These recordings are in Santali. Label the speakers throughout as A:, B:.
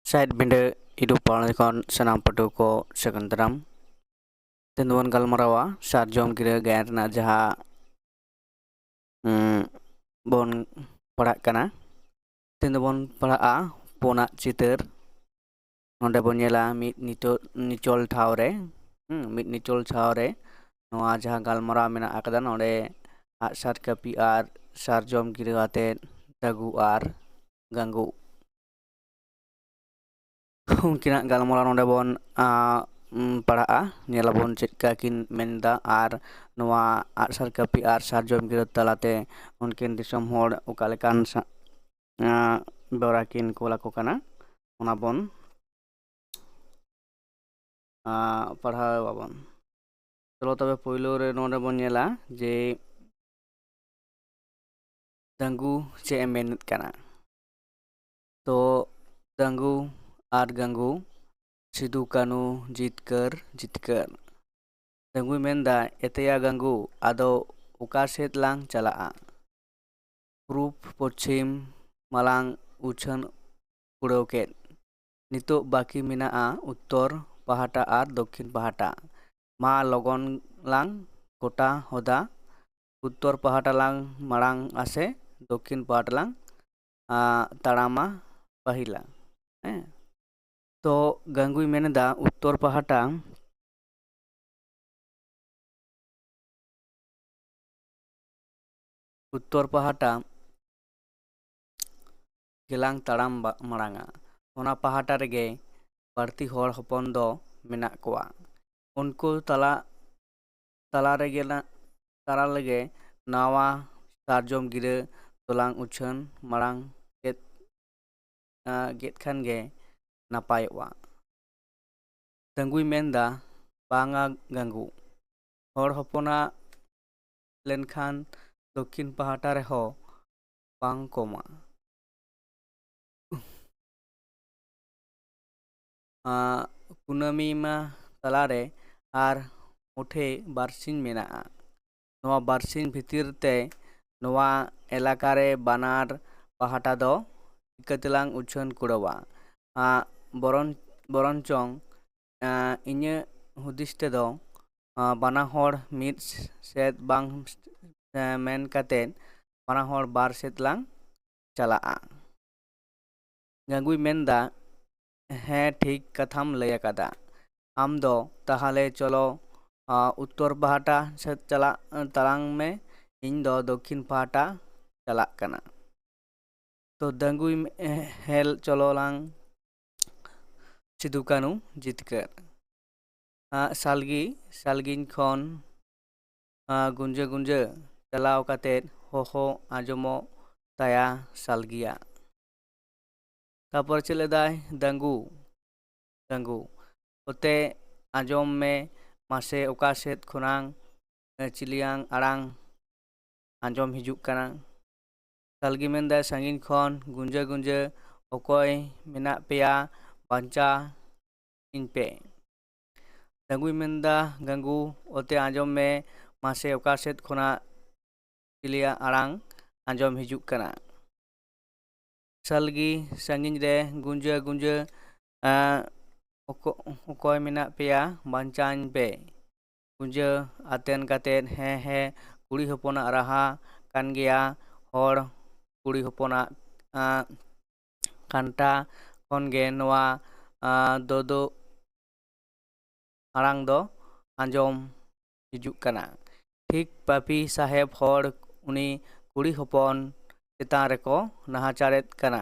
A: Said Binder Idu Parnikon Sanam Patuko Sekundaram Tenduan Galmarawa Sarjom Gira Gairna Jaha Bon Parak Kana Tendubon Para Pona Chiter Nonde Bonyela Mit Nichol Taure Mit Nichol Taure Noa Jaha Galmara Mina Akada Nonde Aksar Kapi Ar Sarjom Gira Ate Dagu Ar Ganggu Unkina Galmara Nonde Bon पढ़ा नेलाबन चेका किन मेनदा आर नवा आरसार कापी आर सारजम गिर तलाते उनकिन दिसम होड़ उकालेकान बेवरा किन कोला को काना ओना बन पढ़ा बाबन चलो तबे पहिलो रे नोडे बन नेला जे दंगू चे मेनत काना तो दंगू आर गंगू सिदु कानू जितकर दंगुई मेंदा एतया गंगू आदो उका सेत लांग चलाआ पूर्व पश्चिम मालांग उछन उड़ोकेट नितो बाकी मिनाआ उत्तर पहाटा आर दक्षिण पहाटा मा लगन लांग कोटा होदा उत्तर पहाटा लांग मारांग आसे दक्षिण पहाटा लांग ताड़ामा पहिला तो गंगुई मेनदा उत्तर पहाटा गेलांग ताड़ाम मारांगा ओना पहाटा रेगे बाड़ती होड़ हपन दो मेना कोआ उनको तला रेगे नावा सारजम गिरे तोलांग उछन मारांग गेट खान गे नापायवा दंगुई मेंदा बांगा गंगू होड़ हपना लेनखान दक्षिण पहाटा रेहो बांग कोमा कुनामी मा तलारे आर मुठे बारसिन मेना नवा बारसिन भितिर ते नवा एलाकारे बानार पहाटा दो इकतलांग उछन कुड़वा बरनचों इन्य हुदिस्ते दो बाना होड़ मिद सेत बांग मेन कातेन बाना होड़ बार सेत लांग चलाआ गंगुई मेंदा है ठीक कथाम लय कादा आम दो ताहले चलो उत्तर पहाटा से चला तलांग में इन दो दक्षिण पहाटा चलाक कना तो दंगुई हेल चलो लांग सिदु कानू जितकर सालगिन खन गुंजे चलाव कातेत हो आजमो ताया सालगिया तापर चलेदाय दंगू ओते आजम में मासे ओका सेत खुनांग चिलियांग आड़ांग आजम हिजुक काना सालगी मेंदा सांगिन खन गुंजे ओकोय मेना पेया बांचा इनपे दंगुई मेंदा गंगू ओते आजम में मासे ओका सेत खुना चिलिया आड़ांग आजम हिजुक काना सालगी सांगिन रे गुंजे ओकोय मेना पेया बांचा इनपे गुंजे आतेन कातेन हे कुड़ी हपना राहा कान गया होड़ कुड़ी हपना कांटा खन गे नवा दोदो आड़ांग दो आजम हिजुक काना ठीक पापी साहेब होड़ उनी कुड़ी हपन चेतान रेको नाहाचारेत काना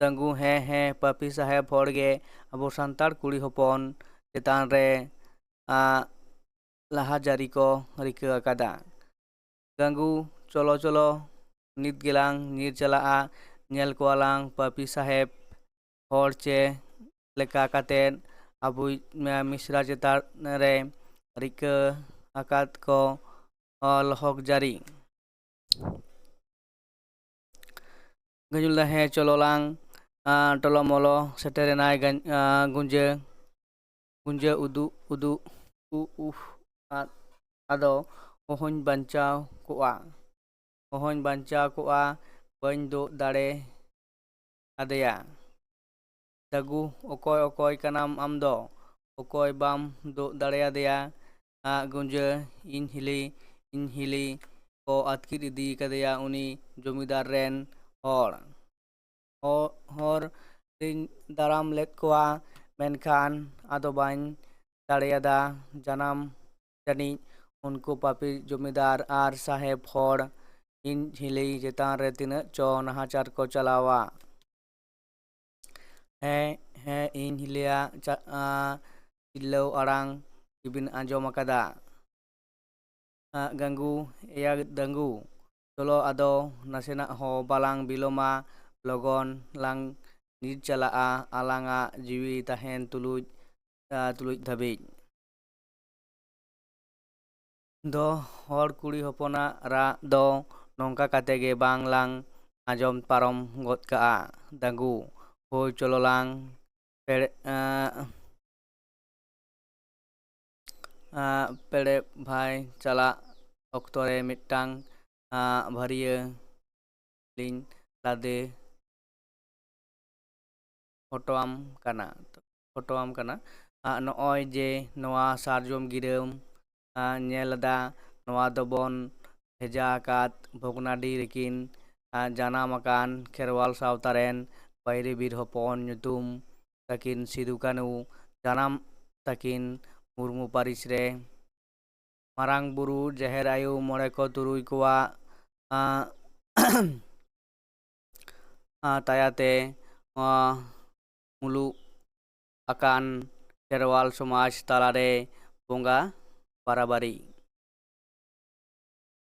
A: दंगू हे पापी साहेब होड़ गे अबो सांतार कुड़ी हपन चेतान रे लाहा जारी को रिका कादा गंगू चलो नित गेलांग नीर चलाआ नेल कोलांग पापी साहेब होड़ चे लेका कातेन अबुई मिश्रा चेतान रे रिका आकात को लहक जारी गंजुला है चलो लांग टलो मोलो सेटेरेनाय गुंजे उदु आदो ओहन बांचाव कोआ बन दो दाड़े ᱟᱫᱮᱭᱟ, ᱫᱟᱜᱩ ᱚᱠᱚᱭ ᱚᱠᱚᱭ ᱠᱟᱱᱟᱢ ᱟᱢ ᱫᱚ? ᱚᱠᱚᱭ ᱵᱟᱢ ᱫᱳᱜ ᱫᱟᱲᱮᱭᱟᱫᱮᱭᱟ? ᱜᱩᱸᱡᱟᱹ, ᱤᱧ ᱦᱤᱞᱤ ᱠᱚ ᱟᱹᱛᱠᱤᱨ ᱤᱫᱤ ᱠᱟᱫᱮᱭᱟ ᱩᱱᱤ ᱡᱚᱢᱤᱫᱟᱨ ᱨᱮᱱ ᱦᱚᱲ᱾ ᱦᱚᱨ ᱨᱤᱧ ᱫᱟᱨᱟᱢ ᱞᱮᱫ ᱠᱚᱣᱟ, ᱢᱮᱱᱠᱷᱟᱱ ᱟᱫᱚ ᱵᱟᱹᱧ ᱫᱟᱲᱮᱭᱟᱫᱟ ᱡᱟᱹᱱᱤᱡ ᱩᱱᱠᱩ ᱯᱟᱯᱤ ᱡᱚᱢᱤᱫᱟᱨ ᱟᱨ ᱥᱟᱦᱮᱵ ᱦᱚᱲ ᱤᱧ ᱦᱤᱞᱤ ᱪᱮᱛᱟᱱ ᱨᱮ ᱛᱤᱱᱟᱹᱜ ᱪᱚ ᱱᱟᱦᱟᱪᱟᱨ ko ᱪᱟᱞᱟᱣᱟ᱾ ᱦᱮᱸ, ᱤᱧ ᱦᱤᱞᱤᱭᱟᱜ ᱪᱤᱞᱞᱟᱹᱣ ᱟᱲᱟᱝ ᱜᱮᱵᱤᱱ ᱟᱸᱡᱚᱢ ᱟᱠᱟᱫᱟ? ᱜᱟᱝᱜᱩ, ᱮᱭᱟ ᱫᱟᱝᱜᱩ, ᱪᱚᱞᱚ ᱟᱫᱚ ᱱᱟᱥᱮᱱᱟᱜ ᱦᱚᱸ ᱵᱟᱞᱟᱝ ᱵᱤᱞᱚᱢᱟ, ᱞᱚᱜᱚᱱ ᱞᱟᱝ ᱧᱤᱨ ᱪᱟᱞᱟᱜᱼᱟ ᱟᱞᱟᱝᱟᱜ ᱡᱤᱣᱤ ᱛᱟᱦᱮᱱ ᱛᱩᱞᱩᱡ ᱫᱷᱟᱹᱵᱤᱡ ᱫᱚ ᱦᱚᱲ ᱠᱩᱲᱤ ᱦᱚᱯᱚᱱᱟᱜ ᱨᱟᱜ ᱫᱚ ᱱᱚᱝᱠᱟ ᱠᱟᱛᱮ ᱜᱮ ᱵᱟᱝ ᱞᱟᱝ ᱟᱸᱡᱚᱢ ᱯᱟᱨᱚᱢ ᱜᱚᱫ ᱠᱟᱜᱼᱟ᱾ ᱫᱟᱝᱜᱩ, ᱦᱳᱭ ᱪᱚᱞᱚ ᱞᱟᱝ ᱯᱮᱲᱮ ᱵᱷᱟᱭ ᱪᱟᱞᱟᱜ ᱚᱠᱛᱚ ᱨᱮ ᱢᱤᱫᱴᱟᱝ ᱵᱷᱟᱹᱨᱤᱭᱟᱹ ᱞᱤᱧ ᱞᱟᱫᱮ ᱦᱚᱴᱚᱣᱟᱢ ᱠᱟᱱᱟ᱾ ᱱᱚᱜᱼᱚᱭ ᱡᱮ ᱱᱚᱣᱟ ᱥᱟᱨᱡᱚᱢ ᱜᱤᱨᱟᱹᱢ ᱧᱮᱞᱫᱟ, ᱱᱚᱣᱟ ᱫᱚᱵᱚᱱ ᱵᱷᱮᱡᱟ ᱟᱠᱟᱫ ᱵᱷᱚᱜᱽᱱᱟᱰᱤ ᱨᱮᱠᱤᱱ ᱡᱟᱱᱟᱢ ᱟᱠᱟᱱ ᱠᱷᱮᱨᱣᱟᱞ ᱥᱟᱶᱛᱟ ᱨᱮᱱ ᱵᱟᱹᱭᱨᱤ ᱵᱤᱨ ᱦᱚᱯᱚᱱ, ᱧᱩᱛᱩᱢ ᱛᱟᱹᱠᱤᱱ ᱥᱤᱫᱩ ᱠᱟᱹᱱᱩ, ᱡᱟᱱᱟᱢ ᱛᱟᱹᱠᱤᱱ ᱢᱩᱨᱢᱩ ᱯᱟᱹᱨᱤᱥ ᱨᱮ᱾ ᱢᱟᱨᱟᱝ ᱵᱩᱨᱩ, ᱡᱟᱦᱮᱨ ᱟᱭᱳ, ᱢᱚᱬᱮ ᱠᱚ ᱛᱩᱨᱩᱭ ᱠᱚᱣᱟᱜ ᱛᱟᱭᱟᱛᱮ ᱢᱩᱞᱩᱜ ᱟᱠᱟᱱ ᱠᱷᱮᱨᱣᱟᱞ ᱥᱚᱢᱟᱡᱽ ᱛᱟᱞᱟᱨᱮ ᱵᱚᱸᱜᱟ ᱵᱟᱨᱟᱵᱟᱨᱤ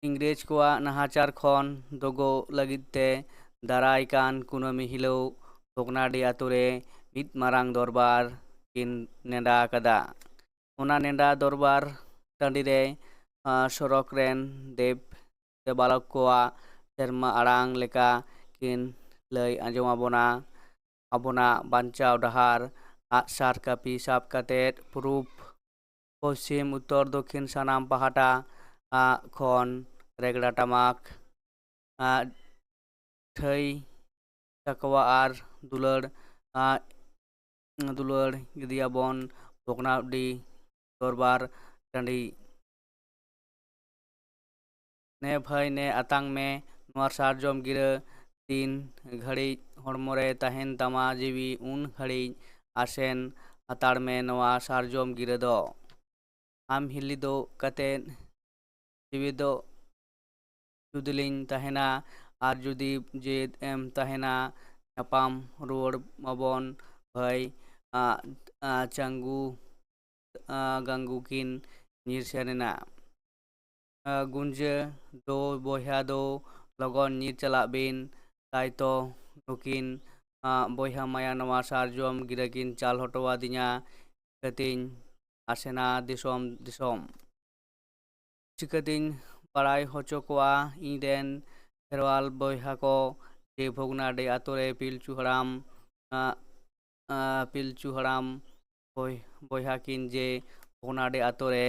A: ᱤᱝᱨᱮᱡᱽ ᱠᱚᱣᱟᱜ ᱱᱟᱦᱟᱪᱟᱨ ᱠᱷᱚᱱ ᱫᱚᱜᱚ ᱞᱟᱹᱜᱤᱫ te ᱫᱟᱨᱟᱭ ᱠᱟᱱ ᱠᱩᱱᱟᱹᱢᱤ ᱦᱤᱞᱳᱜ ᱵᱷᱚᱜᱽᱱᱟᱰᱤ ᱟᱛᱳ ᱨᱮ ᱢᱤᱫ ᱢᱟᱨᱟᱝ ᱫᱚᱨᱵᱟᱨ ᱠᱤᱱ ᱱᱮᱰᱟ ᱟᱠᱟᱫᱟ᱾ ᱚᱱᱟ ᱱᱮᱰᱟ ᱫᱚᱨᱵᱟᱨ ᱴᱟᱺᱰᱤ ᱨᱮ ᱥᱚᱨᱚᱜ ᱨᱮᱱ ᱫᱮᱵ ᱫᱮᱵᱟᱞᱳᱠ ᱠᱚᱣᱟᱜ ᱥᱮᱨᱢᱟ ᱟᱲᱟᱝ ᱞᱮᱠᱟ ᱠᱤᱱ ᱞᱟᱹᱭ ᱟᱸᱡᱚᱢ ᱟᱵᱚᱱᱟᱜ ᱵᱟᱧᱪᱟᱣ ᱰᱟᱦᱟᱨ, ᱟᱜᱼᱥᱟᱨ ᱠᱟᱹᱯᱤ ᱥᱟᱵ ᱠᱟᱛᱮᱫ ᱯᱩᱨᱩᱵ, ᱯᱚᱥᱪᱤᱢ, ᱩᱛᱛᱚᱨ, ᱫᱚᱠᱷᱤᱱ ᱥᱟᱱᱟᱢ ᱯᱟᱦᱴᱟ ᱠᱷᱚᱱ ᱨᱮᱜᱽᱲᱟ ᱴᱟᱢᱟᱠ, ᱴᱷᱟᱹᱭ, ᱥᱟᱠᱣᱟ ᱟᱨ ᱫᱩᱞᱟᱹᱲ ᱤᱫᱤᱭᱟᱵᱚᱱ ᱵᱷᱚᱜᱽᱱᱟᱰᱤ ᱫᱚᱨᱵᱟᱨ ᱴᱟᱺᱰᱤ᱾ ᱱᱮ ᱵᱷᱟᱹᱭ ᱱᱮ ᱟᱛᱟᱝ ᱢᱮ ᱱᱚᱣᱟ ᱥᱟᱨᱡᱚᱢ ᱜᱤᱨᱟᱹ, ᱛᱤᱱ ᱜᱷᱟᱹᱲᱤᱡ ᱦᱚᱲᱢᱚ ᱨᱮ ᱛᱟᱦᱮᱱ ᱛᱟᱢᱟ ᱡᱤᱣᱤ ᱩᱱ ᱜᱷᱟᱹᱲᱤᱡ ᱟᱥᱮᱱ ᱦᱟᱛᱟᱲ ᱢᱮ ᱱᱚᱣᱟ ᱥᱟᱨᱡᱚᱢ ᱜᱤᱨᱟᱹ ᱫᱚ᱾ ᱟᱢ ᱦᱤᱞᱤ ᱫᱳᱜ ᱠᱟᱛᱮᱫ ᱡᱤᱣᱤ ᱫᱚ ᱡᱩᱫᱤᱞᱤᱧ ᱛᱟᱦᱮᱱᱟ, ᱟᱨ ᱡᱩᱫᱤ ᱡᱮᱣᱮᱫ ᱮᱢ ᱛᱟᱦᱮᱱᱟ ᱧᱟᱯᱟᱢ ᱨᱩᱣᱟᱹᱲ ᱢᱟᱵᱚᱱ ᱵᱷᱟᱹᱭ᱾ ᱜᱟᱝᱜᱩ ᱠᱤᱱ ᱧᱤᱨ ᱥᱮᱱ ᱮᱱᱟ᱾ ᱜᱩᱸᱡᱟᱹ, ᱫᱳ ᱵᱚᱭᱦᱟ ᱫᱳ, ᱞᱚᱜᱚᱱ ᱧᱤᱨ ᱪᱟᱞᱟᱜ ᱵᱤᱱ, ᱛᱟᱭᱛᱚ ᱱᱩᱠᱤᱱ ᱵᱚᱭᱦᱟ ᱢᱟᱭᱟ ᱱᱚᱣᱟ ᱥᱟᱨᱡᱚᱢ ᱜᱤᱨᱟᱹ ᱠᱤᱱ ᱪᱟᱞ ᱦᱚᱴᱚᱣᱟᱫᱤᱧᱟ, ᱪᱤᱠᱟᱹᱛᱤᱧ ᱟᱥᱮᱱᱟ ᱫᱤᱥᱚᱢ? ᱪᱤᱠᱟᱹᱛᱤᱧ ᱵᱟᱲᱟᱭ ᱦᱚᱪᱚ ᱠᱚᱣᱟ ᱤᱧᱨᱮᱱ ᱠᱷᱮᱨᱣᱟᱞ ᱵᱚᱭᱦᱟ ᱠᱚ ᱡᱮ ᱵᱷᱚᱜᱽᱱᱟᱰᱤ ᱟᱛᱳ ᱨᱮ ᱯᱤᱞᱪᱩ ᱦᱟᱲᱟᱢ ᱵᱚᱭᱦᱟ ᱠᱤᱱ ᱡᱮ ᱵᱷᱚᱜᱽᱱᱟᱰᱤ ᱟᱛᱳ ᱨᱮ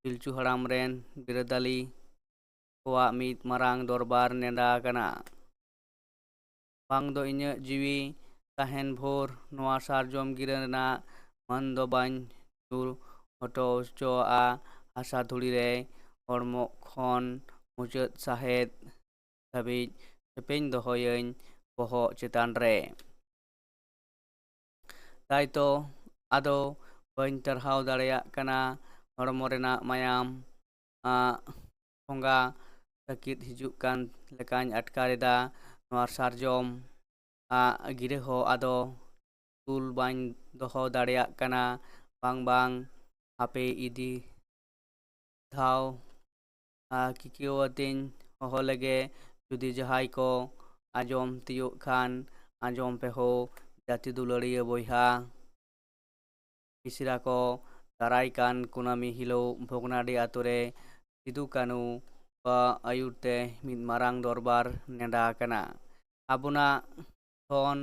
A: ᱯᱤᱞᱪᱩ ᱦᱟᱲᱟᱢ ᱨᱮᱱ ᱵᱤᱨᱟᱹᱫᱟᱹᱞᱤ ᱠᱚᱣᱟᱜ ᱢᱤᱫ ᱢᱟᱨᱟᱝ ᱫᱚᱨᱵᱟᱨ ᱱᱮᱰᱟ ᱟᱠᱟᱱᱟ᱾ ᱵᱟᱝ ᱫᱚ ᱤᱧᱟᱹᱜ ᱡᱤᱣᱤ ᱛᱟᱦᱮᱱ ᱵᱷᱳᱨ ᱱᱚᱣᱟ ᱥᱟᱨᱡᱚᱢ ᱜᱤᱨᱟᱹ ᱨᱮᱱᱟᱜ ᱢᱟᱹᱱ ᱫᱚ ᱵᱟᱹᱧ ᱧᱩᱨ ᱦᱚᱪᱚᱣᱟᱜᱼᱟ ᱦᱟᱥᱟ ᱫᱷᱩᱲᱤ ᱨᱮ ᱦᱚᱲᱢᱚ ᱠᱷᱚᱱ ᱢᱩᱪᱟᱹᱫ ᱥᱟᱦᱮᱫ ᱫᱷᱟᱹᱵᱤᱡ ᱥᱮᱯᱮᱧ ᱫᱚᱦᱚᱭᱟᱹᱧ ᱵᱚᱦᱚᱜ ᱪᱮᱛᱟᱱ ᱨᱮ᱾ ᱛᱟᱭᱛᱚ ᱟᱫᱚ ᱵᱟᱹᱧ ᱴᱟᱨᱦᱟᱣ ᱫᱟᱲᱮᱭᱟᱜ ᱠᱟᱱᱟ ᱦᱚᱲᱢᱚ ᱨᱮᱱᱟᱜ ᱢᱟᱭᱟᱢ ᱴᱷᱚᱸᱜᱟ ᱛᱟᱹᱠᱤᱛ ᱦᱤᱡᱩᱜ ᱠᱟᱱ ᱞᱮᱠᱟᱧ ᱟᱴᱠᱟᱨ ᱮᱫᱟ᱾ ᱱᱚᱣᱟ ᱥᱟᱨᱡᱚᱢ ᱜᱤᱨᱟᱹ ᱦᱚᱸ ᱟᱫᱚ ᱛᱩᱞ ᱵᱟᱹᱧ ᱫᱚᱦᱚ ᱫᱟᱲᱮᱭᱟᱜ ᱠᱟᱱᱟ᱾ ᱵᱟᱝ, ᱦᱟᱯᱮ ᱤᱫᱤ ᱫᱷᱟᱣ ᱠᱤᱠᱭᱟᱹᱣᱟᱛᱮᱧ ᱦᱚᱦᱚ ᱞᱮᱜᱮ, ᱡᱩᱫᱤ ᱡᱟᱦᱟᱸᱭ ᱠᱚ ᱟᱸᱡᱚᱢ ᱛᱤᱭᱳᱜ ᱠᱷᱟᱱ ᱟᱸᱡᱚᱢ ᱯᱮ ᱦᱳ ᱡᱟᱹᱛᱤ ᱫᱩᱞᱟᱹᱲᱤᱭᱟᱹ ᱵᱚᱭᱦᱟ ᱢᱤᱥᱨᱟ ᱠᱚ, ᱫᱟᱨᱟᱭ ᱠᱟᱱ ᱠᱩᱱᱟᱹᱢᱤ ᱦᱤᱞᱳᱜ ᱵᱷᱚᱜᱽᱱᱟᱰᱤ ᱟᱛᱳ ᱨᱮ ᱥᱤᱫᱩ ᱠᱟᱹᱱᱩ ᱟᱹᱭᱩᱨ ᱛᱮ ᱢᱤᱫ ᱢᱟᱨᱟᱝ ᱫᱚᱨᱵᱟᱨ ᱱᱮᱰᱟ ᱟᱠᱟᱱᱟ᱾ ᱟᱵᱚᱱᱟᱜ ᱫᱷᱚᱱ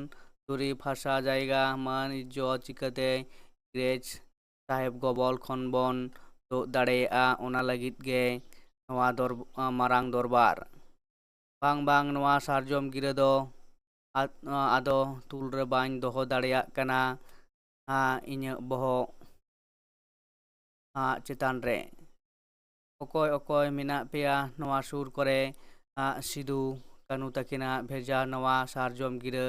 A: ᱫᱩᱨᱤᱵᱽ, ᱦᱟᱥᱟ ᱡᱟᱭᱜᱟ, ᱢᱟᱹᱱ ᱤজ্ᱡᱚᱛ ᱪᱤᱠᱟᱹᱛᱮ ᱤᱝᱨᱮᱡᱽ ᱥᱟᱦᱮᱵᱽ ᱜᱚᱵᱚᱞ ᱠᱷᱚᱱ ᱵᱚᱱ ᱫᱳᱜ ᱫᱟᱲᱮᱭᱟᱜᱼᱟ, ᱚᱱᱟ ᱞᱟᱹᱜᱤᱫ ᱜᱮ ᱱᱚᱣᱟ ᱢᱟᱨᱟᱝ ᱫᱚᱨᱵᱟᱨ᱾ ᱵᱟᱝ, ᱱᱚᱣᱟ ᱥᱟᱨᱡᱚᱢ ᱜᱤᱨᱟᱹ ᱫᱚ ᱟᱫᱚ ᱛᱩᱞ ᱨᱮ ᱵᱟᱹᱧ ᱫᱚᱦᱚ ᱫᱟᱲᱮᱭᱟᱜ ᱠᱟᱱᱟ ᱤᱧᱟᱹᱜ ᱵᱚᱦᱚᱜ ᱪᱮᱛᱟᱱ ᱨᱮ᱾ ᱚᱠᱚᱭ ᱚᱠᱚᱭ ᱢᱮᱱᱟᱜ ᱯᱮᱭᱟ ᱱᱚᱣᱟ ᱥᱩᱨ ᱠᱚᱨᱮ? ᱥᱤᱫᱩ ᱠᱟᱹᱱᱩ ᱛᱟᱹᱠᱤᱱᱟᱜ ᱵᱷᱮᱡᱟ ᱱᱚᱣᱟ ᱥᱟᱨᱡᱚᱢ ᱜᱤᱨᱟᱹ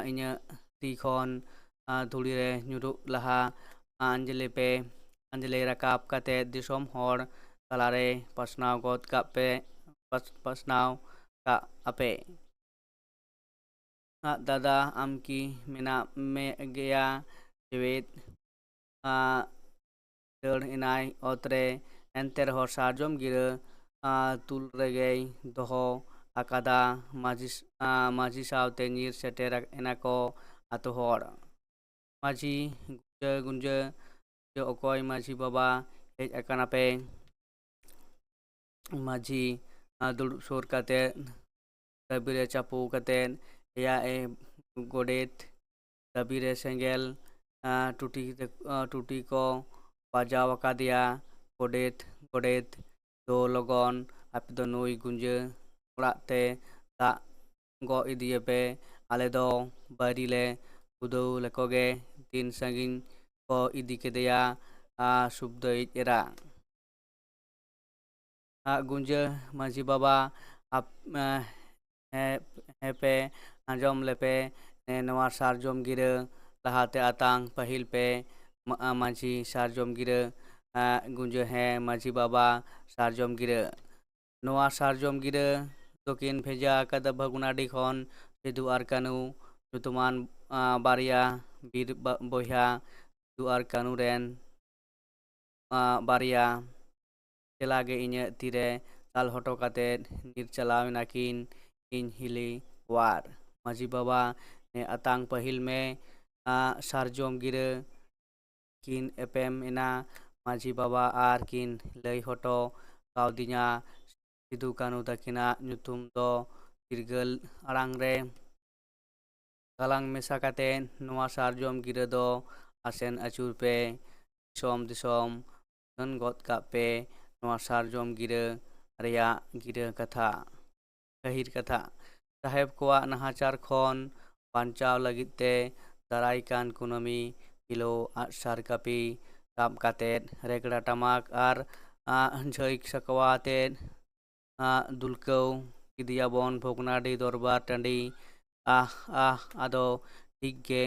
A: ᱤᱧᱟᱹᱜ ᱛᱤ ᱠᱷᱚᱱ ᱫᱷᱩᱲᱤ ᱨᱮ ᱧᱩᱨᱩᱜ ᱞᱟᱦᱟ ᱟᱧᱡᱞᱤ ᱯᱮ᱾ ᱟᱧᱡᱞᱤ ᱨᱟᱠᱟᱵ ᱠᱟᱛᱮ ᱫᱤᱥᱚᱢ ᱦᱚᱲ ᱛᱟᱞᱟᱨᱮ ᱯᱟᱥᱱᱟᱣ ᱠᱟᱜ ᱟᱯᱮ᱾ ᱫᱟᱫᱟ ᱟᱢ ᱠᱤ ᱢᱮᱱᱟᱜ ᱢᱮ ᱜᱮᱭᱟ ᱡᱮᱣᱮᱫ? ᱫᱟᱹᱲ ᱮᱱᱟᱭ ᱚᱛᱨᱮ, ᱮᱱᱛᱮ ᱨᱮᱦᱚᱸ ᱥᱟᱨᱡᱚᱢ ᱜᱤᱨᱟᱹ ᱛᱩᱞ ᱨᱮᱜᱮᱭ ᱫᱚᱦᱚ ᱟᱠᱟᱫᱟ᱾ ᱢᱟᱹᱡᱷᱤ ᱥᱟᱶᱛᱮ ᱧᱤᱨ ᱥᱮᱴᱮᱨ ᱮᱱᱟᱠᱚ ᱟᱛᱳ ᱦᱚᱲ᱾ ᱢᱟᱹᱡᱷᱤ ᱜᱩᱸᱡᱟᱹ ᱚᱠᱚᱭ ᱢᱟᱹᱡᱷᱤ ᱵᱟᱵᱟ ᱦᱮᱡ ᱟᱠᱟᱱᱟᱯᱮ? ᱢᱟᱹᱡᱷᱤ ᱫᱩᱲᱩᱵ ᱥᱩᱨ ᱠᱟᱛᱮᱫ ᱫᱟᱹᱵᱤᱨᱮ ᱪᱟᱯᱚ ᱠᱟᱛᱮᱫ ᱮᱭᱟ ᱜᱚᱰᱮᱛ᱾ ᱫᱟᱹᱵᱤᱨᱮ ᱥᱮᱸᱜᱮᱞ ᱴᱩᱴᱤ ᱠᱚ ᱵᱟᱡᱟᱣ ᱟᱠᱟᱫᱮᱭᱟ᱾ ᱜᱚᱰᱮᱛ ᱫᱚ ᱞᱚᱜᱚᱱ ᱟᱯᱮ ᱫᱚ ᱱᱩᱭ ᱜᱩᱸᱡᱟᱹ ᱚᱲᱟᱜ ᱛᱮ ᱫᱟᱜ ᱜᱚᱜ ᱤᱫᱤᱭᱮᱯᱮ᱾ ᱟᱞᱮ ᱫᱚ ᱵᱟᱹᱭᱨᱤ ᱞᱮ ᱩᱫᱟᱹᱣ ᱞᱮᱠᱚᱜᱮ᱾ ᱛᱤᱱ ᱥᱟᱺᱜᱤᱧ ᱠᱚ ᱤᱫᱤ ᱠᱮᱫᱮᱭᱟ ᱥᱩᱵᱫᱟᱹᱭᱤᱡ ᱮᱨᱟ? ᱜᱩᱸᱡᱟᱹ ᱢᱟᱹᱡᱷᱤ ᱵᱟᱵᱟ ᱦᱮᱸᱯᱮ ᱟᱸᱡᱚᱢ ᱞᱮᱯᱮ, ᱱᱚᱣᱟ ᱥᱟᱨᱡᱚᱢ ᱜᱤᱨᱟᱹ ᱞᱟᱦᱟᱛᱮ ᱟᱛᱟᱝ ᱯᱟᱹᱦᱤᱞ ᱯᱮ᱾ ᱢᱟᱹᱡᱷᱤ ᱥᱟᱨᱡᱚᱢ ᱜᱤᱨᱟᱹ? ᱜᱩᱸᱡᱟᱹ ᱦᱮᱸ ᱢᱟᱹᱡᱷᱤ ᱵᱟᱵᱟ, ᱥᱟᱨᱡᱚᱢ ᱜᱤᱨᱟᱹ᱾ ᱱᱚᱣᱟ ᱥᱟᱨᱡᱚᱢ ᱜᱤᱨᱟᱹ ᱫᱚᱠᱤᱱ ᱵᱷᱮᱡᱟ ᱟᱠᱟᱫᱟ ᱵᱷᱚᱜᱽᱱᱟᱰᱤ ᱠᱷᱚᱱ ᱥᱤᱫᱩ ᱟᱨ ᱠᱟᱹᱱᱩ, ᱧᱩᱛᱩᱢᱟᱱ ᱵᱟᱨᱭᱟ ᱵᱤᱨ ᱵᱚᱭᱦᱟ᱾ ᱥᱤᱫᱩ ᱟᱨ ᱠᱟᱹᱱᱩ ᱨᱮᱱ ᱵᱟᱨᱭᱟ ᱪᱮᱞᱟ ᱜᱮ ᱤᱧᱟᱹᱜ ᱛᱤᱨᱮ ᱫᱟᱞ ᱦᱚᱴᱚ ᱠᱟᱛᱮᱫ ᱧᱤᱨ ᱪᱟᱞᱟᱣ ᱮᱱᱟᱠᱤᱱ ᱤᱧ ᱦᱤᱞᱤ ᱚᱣᱟᱨ᱾ ᱢᱟᱹᱡᱷᱤ ᱵᱟᱵᱟ ᱟᱛᱟᱝ ᱯᱟᱹᱦᱤᱞ ᱢᱮ ᱥᱟᱨᱡᱚᱢ ᱜᱤᱨᱟᱹ᱾ ᱠᱤᱱ ᱮᱯᱮᱢ ᱮᱱᱟ ᱢᱟᱹᱡᱷᱤ ᱵᱟᱵᱟ ᱟᱨ ᱠᱤᱱ ᱞᱟᱹᱭ ᱦᱚᱴᱚ ᱠᱟᱣᱫᱤᱧᱟ ᱥᱤᱫᱩ ᱠᱟᱹᱱᱩ ᱛᱟᱹᱠᱤᱱᱟᱜ ᱧᱩᱛᱩᱢ ᱫᱚ ᱪᱤᱨᱜᱟᱹᱞ ᱟᱲᱟᱝ ᱨᱮ ᱜᱟᱞᱟᱝ ᱢᱮᱥᱟ ᱠᱟᱛᱮᱫ ᱱᱚᱣᱟ ᱥᱟᱨᱡᱚᱢ ᱜᱤᱨᱟᱹ ᱫᱚ ᱟᱥᱮᱱ ᱟᱹᱪᱩᱨ ᱯᱮ᱾ ᱫᱤᱥᱚᱢ ᱫᱤᱥᱚᱢ ᱩᱪᱷᱟᱹᱱ ᱜᱚᱫ ᱠᱟᱜ ᱯᱮ ᱱᱚᱣᱟ ᱥᱟᱨᱡᱚᱢ ᱜᱤᱨᱟᱹ ᱨᱮᱭᱟᱜ ᱜᱟᱹᱦᱤᱨ ᱠᱟᱛᱷᱟ᱾ ᱥᱟᱦᱮᱵᱽ ᱠᱚᱣᱟᱜ ᱱᱟᱦᱟᱪᱟᱨ ᱠᱷᱚᱱ ᱵᱟᱧᱪᱟᱣ ᱞᱟᱹᱜᱤᱫ ᱛᱮ ᱫᱟᱨᱟᱭ ᱠᱟᱱ ᱠᱩᱱᱟᱹᱢᱤ ᱦᱤᱞᱳᱜ ᱟᱜᱼᱥᱟᱨ ᱠᱟᱹᱯᱤ ᱥᱟᱵ ᱠᱟᱛᱮᱫ ᱨᱮᱜᱽᱲᱟ ᱴᱟᱢᱟᱠ ᱟᱨ ᱡᱷᱟᱹᱭ ᱥᱟᱠᱣᱟ ᱟᱛᱮᱫ ᱫᱩᱞᱠᱟᱹᱣ ᱤᱫᱤᱭᱟᱵᱚᱱ ᱵᱷᱚᱜᱽᱱᱟᱰᱤ ᱫᱚᱨᱵᱟᱨ ᱴᱟᱺᱰᱤ᱾ ᱟᱫᱚ ᱴᱷᱤᱠ ᱜᱮ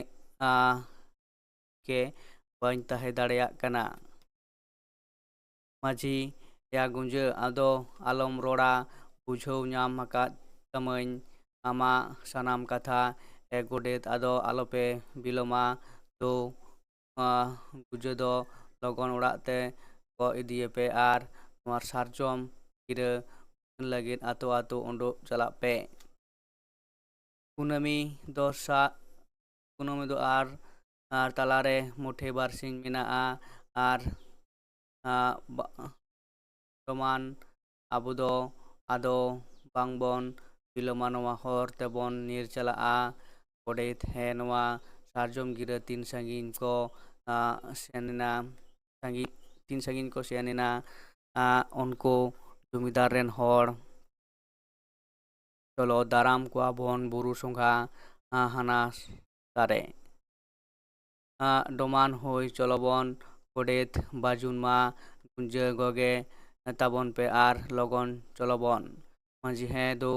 A: ᱵᱟᱹᱧ ᱛᱟᱦᱮᱸ ᱫᱟᱲᱮᱭᱟᱜ ᱠᱟᱱᱟ᱾ ᱢᱟᱹᱡᱷᱤ ᱮᱭᱟ ᱜᱩᱸᱡᱟᱹ ᱟᱫᱚ ᱟᱞᱚᱢ ᱨᱚᱲᱟ, ᱵᱩᱡᱷᱟᱹᱣ ᱧᱟᱢ ᱟᱠᱟᱫ ᱛᱟᱢᱟᱹᱧ ᱟᱢᱟᱜ ᱥᱟᱱᱟᱢ ᱠᱟᱛᱷᱟ᱾ ᱜᱚᱰᱮᱛ ᱟᱫᱚ ᱟᱞᱚᱯᱮ ᱵᱤᱞᱚᱢᱟ ᱫᱳ ᱜᱩᱡᱟᱹ ᱫᱚ ᱞᱚᱜᱚᱱ ᱚᱲᱟᱜ te ᱠᱚ ᱤᱫᱤᱭᱮᱯᱮ ᱟᱨ ᱱᱚᱣᱟ ᱥᱟᱨᱡᱚᱢ ᱜᱤᱨᱟᱹ ᱩᱪᱷᱟᱹᱱ ᱞᱟᱹᱜᱤᱫ ᱟᱛᱳ ᱟᱛᱳ ᱩᱰᱩᱠ ᱪᱟᱞᱟᱜ ᱯᱮ᱾ ᱠᱩᱱᱟᱹᱢᱤ ᱫᱚ ᱟᱨ ᱛᱟᱞᱟᱨᱮ ᱢᱩᱴᱷᱟᱹ ᱵᱟᱨᱥᱤᱧ ᱢᱮᱱᱟᱜᱼᱟ ᱟᱨ ᱵᱚᱨᱛᱚᱢᱟᱱ ᱟᱵᱚ ᱫᱚ ᱟᱫᱚ ᱵᱟᱝᱵᱚᱱ ᱵᱤᱞᱚᱢᱟ, ᱱᱚᱣᱟ ᱦᱚᱨ ᱛᱮᱵᱚᱱ ᱧᱤᱨ ᱪᱟᱞᱟᱜᱼᱟ᱾ ᱜᱚᱰᱮᱛ ᱦᱮᱸ ᱱᱚᱣᱟ ᱥᱟᱨᱡᱚᱢ ᱜᱤᱨᱟᱹ ᱛᱤᱱ ᱥᱟᱺᱜᱤᱧ ᱠᱚ ᱥᱮᱱ ᱮᱱᱟ ᱩᱱᱠᱩ ᱡᱚᱢᱤᱫᱟᱨ ᱨᱮᱱ ᱦᱚᱲ ᱪᱚᱞᱚ ᱫᱟᱨᱟᱢ ᱠᱚᱣᱟ ᱵᱚᱱ ᱵᱩᱨᱩ ᱥᱚᱸᱜᱷᱟ ᱦᱟᱱᱟ ᱫᱟᱨᱮ᱾ ᱰᱚᱢᱟᱱ ᱦᱩᱭ ᱪᱚᱞᱚᱵᱚᱱ ᱜᱚᱰᱮᱛ ᱵᱟᱹᱡᱩᱱ ᱢᱟ ᱜᱩᱸᱡᱟᱹ ᱜᱚᱜᱮ ᱛᱟᱵᱚᱱ ᱯᱮ ᱟᱨ ᱞᱚᱜᱚᱱ ᱪᱚᱞᱚᱵᱚᱱ᱾ ᱢᱟᱹᱡᱷᱤ ᱦᱮᱸ ᱫᱩ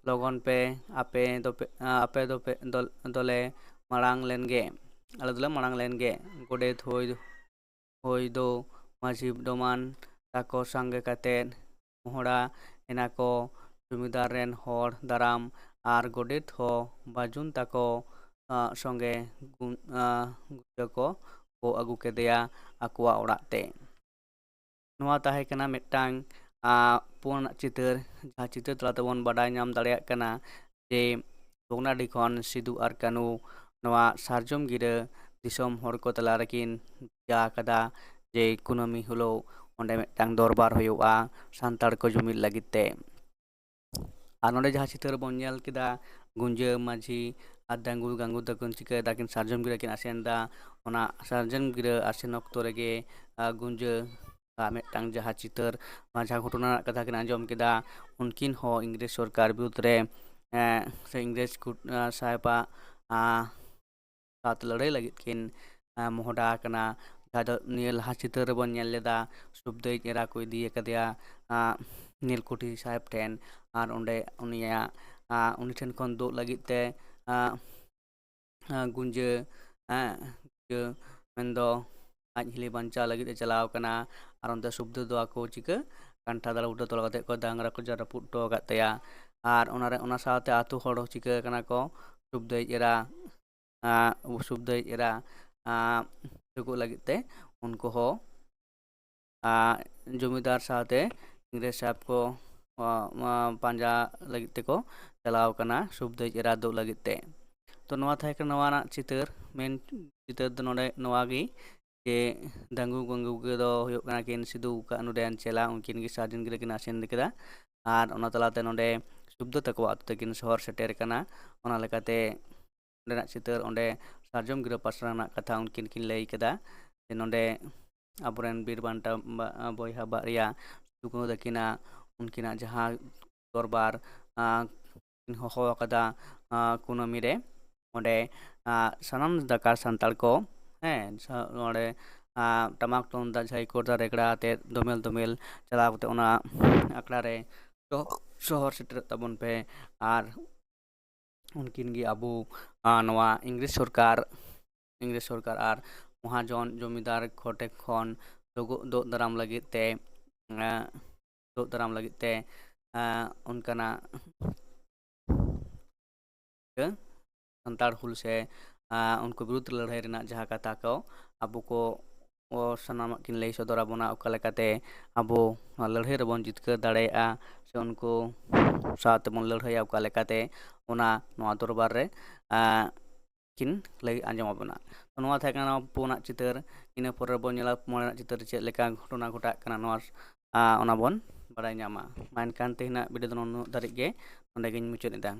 A: ᱞᱚᱜᱚᱱ ᱯᱮ, ᱟᱯᱮ ᱫᱚᱞᱮ ᱢᱟᱲᱟᱝ ᱞᱮᱱᱜᱮ, ᱟᱞᱮ ᱫᱚᱞᱮ ᱢᱟᱲᱟᱝ ᱞᱮᱱᱜᱮ᱾ ᱜᱚᱰᱮᱛ ᱦᱳᱭ ᱫᱳ ᱢᱟᱹᱡᱷᱤ ᱰᱚᱢᱟᱱ ᱛᱟᱠᱚ ᱥᱟᱸᱜᱮ ᱠᱟᱛᱮᱫ ᱢᱚᱦᱰᱟ ᱮᱱᱟᱠᱚ ᱡᱚᱢᱤᱫᱟᱨ ᱨᱮᱱ ᱦᱚᱲ ᱫᱟᱨᱟᱢ ᱟᱨ ᱜᱚᱰᱮᱛ ᱦᱚᱸ ᱵᱟᱹᱡᱩᱱ ᱛᱟᱠᱚ ᱥᱚᱸᱜᱮ ᱜᱩᱸᱡᱟᱹ ᱠᱚ ᱟᱹᱜᱩ ᱠᱮᱫᱮᱭᱟ ᱟᱠᱚᱣᱟᱜ ᱚᱲᱟᱜ ᱛᱮ᱾ ᱱᱚᱣᱟ ᱛᱟᱦᱮᱸ ᱠᱟᱱᱟ ᱢᱤᱫᱴᱟᱝ ᱯᱩᱱᱟᱜ ᱪᱤᱛᱟᱹᱨ, ᱡᱟᱦᱟᱸ ᱪᱤᱛᱟᱹᱨ ᱛᱟᱞᱟ ᱛᱮᱵᱚᱱ ᱵᱟᱰᱟᱭ ᱧᱟᱢ ᱫᱟᱲᱮᱭᱟᱜ ᱠᱟᱱᱟ ᱡᱮ ᱵᱷᱚᱜᱽᱱᱟᱰᱤ ᱠᱷᱚᱱ ᱥᱤᱫᱩ ᱟᱨ ᱠᱟᱹᱱᱩ ᱱᱚᱣᱟ ᱥᱟᱨᱡᱚᱢ ᱜᱤᱨᱟᱹ ᱫᱤᱥᱚᱢ ᱦᱚᱲ ᱠᱚ ᱛᱟᱞᱟ ᱨᱮᱠᱤᱱ ᱵᱷᱮᱡᱟ ᱟᱠᱟᱫᱟ ᱡᱮ ᱠᱩᱱᱟᱹᱢᱤ ᱦᱤᱞᱳᱜ ᱚᱸᱰᱮ ᱢᱤᱫᱴᱟᱝ ᱫᱚᱨᱵᱟᱨ ᱦᱩᱭᱩᱜᱼᱟ ᱥᱟᱱᱛᱟᱲ ᱠᱚ ᱡᱩᱢᱤᱫ ᱞᱟᱹᱜᱤᱫ ᱛᱮ᱾ ᱟᱨ ᱱᱚᱰᱮ ᱡᱟᱦᱟᱸ ᱪᱤᱛᱟᱹᱨ ᱵᱚᱱ ᱧᱮᱞ ᱠᱮᱫᱟ ᱜᱩᱸᱡᱟᱹ ᱢᱟᱹᱡᱷᱤ ᱟᱨ ᱜᱟᱝᱜᱩ ᱛᱟᱠᱚ ᱪᱤᱠᱟᱹᱭᱮᱫᱟᱠᱤᱱ ᱥᱟᱨᱡᱚᱢ ᱜᱤᱨᱟᱹ ᱠᱤᱱ ᱟᱥᱮᱱ ᱮᱫᱟ᱾ ᱚᱱᱟ ᱥᱟᱨᱡᱚᱢ ᱜᱤᱨᱟᱹ ᱟᱥᱮᱱ ᱚᱠᱛᱚ ᱨᱮᱜᱮ ᱜᱩᱸᱡᱟᱹ ᱢᱤᱫᱴᱟᱝ ᱡᱟᱦᱟᱸ ᱪᱤᱛᱟᱹᱨ ᱡᱟᱦᱟᱸ ᱜᱷᱚᱴᱚᱱᱟ ᱨᱮᱱᱟᱜ ᱠᱟᱛᱷᱟ ᱠᱤᱱ ᱟᱸᱡᱚᱢ ᱠᱮᱫᱟ, ᱩᱱᱠᱤᱱ ᱦᱚᱸ ᱤᱝᱨᱮᱡᱽ ᱥᱚᱨᱠᱟᱨ ᱵᱤᱨᱩᱫᱽ ᱨᱮ se Inggris sahabat saat lari lagi kin mohoda kena jado nil hasitar bon nyel leda subdai era ko idi kadia नीलकुठी साहेब ठेन और उन्हें उन्हीं ठेन खन दो लगी ते गुंजे जो मेंदो आज हिली बंचा लगी ते चलाओ कना और उनते सुब्द दो आको चिके कंठा दाल उड़ा तो लगते को दांगरा को जरा पुट्टो गते या और उना साथे आतु हड़ो चिके कना को सुब्द एरा चुकु लगी ते उनको हो जमींदार साथे इंग्रेज साहब को पांजा लगी ते को चलाओ कना सुब्द एरा दो लगी ते तो नवा था नवा चितर मेन चितर दो नोडे नवा गी के दंगू गंगू के दो हुयो किन सिदु कानु डेन चेला उनकिन की साजिन गिले किन आसेन दिकदा आर ओना तलाते नोडे शुद्ध तको आते किन शहर सेटेर कना ओना लेकाते नोडे चितर ओंडे सार्जम गिरो पासराना कथा उनकिन किन लई कदा नोडे अबरेन बीर बांटा बयहा बारिया दुको दकिना उनकिना जहां दरबार होहो कदा कुनमी रे ओंडे सनम दकार संताल को ओंडे टमाक टोंदा झाई कोटा रेगड़ा ते दोमेल दोमेल चलाव ते ओना आकड़ा रे तो शहर सेटर तबन पे आर उनकिन गी अबू नवा इंग्लिश सरकार आर महाजन जमींदार खोटे खन दो दराम लगी ते उनकना संताड़ हुल से उनको विरुद्ध लड़ाई रेना जहाँ कथा को अबू को सनाम किन लई सदरा बना ओका लेकाते अबू लड़ाई रेबन जितकर दाड़ेया से उनको साथ बन लड़ाई ओका लेकाते ओना नवा दरबार रे किन लई आंजम बना तो नवा था kana पुना चितर इन पर बन नेला मोना चितर चेक लेका घटना घटा kana नवा ओना बन बाराय ᱧᱟᱢᱟ ᱢᱟᱱᱠᱟᱱ ᱛᱮᱦᱮᱧᱟᱜ ᱵᱤᱰᱤᱭᱳ ᱫᱚ ᱱᱩᱱᱟᱹᱜ ᱫᱷᱟᱹᱨᱤᱡ ᱜᱮ ᱱᱚᱸᱰᱮ ᱜᱤᱧ ᱢᱩᱪᱟᱹᱫ ᱮᱫᱟ।